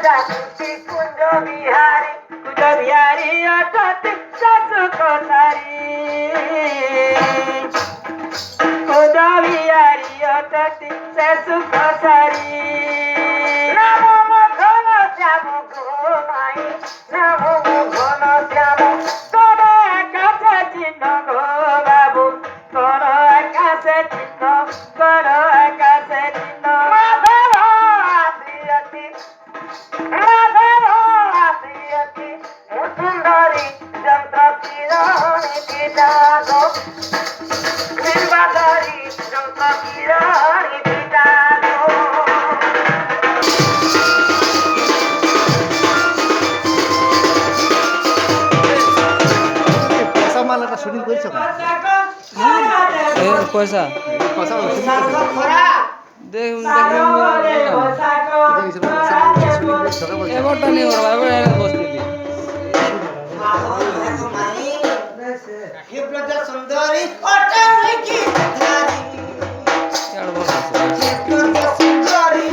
डाकुती कुंज बिहारी अटती सासु कोठारी कुंज बिहारी अटती सासु कोठारी नमो घन श्याम गोमाई नमो घन श्याम तोर आकाश चिन्ह गो बाबू तोर आकाश चिन्ह तोर आकाश चिन्ह माधव आश्रियती माधव आश्रियती सुंदरी यंत्र किरणी पितागो बिंबाधरी यंत्र किरणी पितागो মালাটা শুটিং করেছো পয়সা এবারটা নিয়ে এবার বসতে সুন্দরী অটকি ধারি সুন্দরী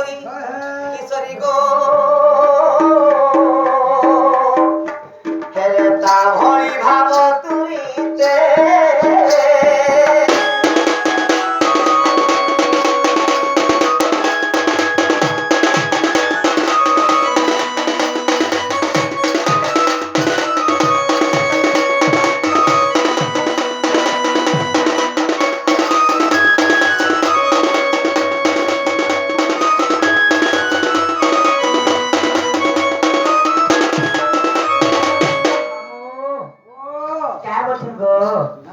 किशोरी गो हेले ता भणी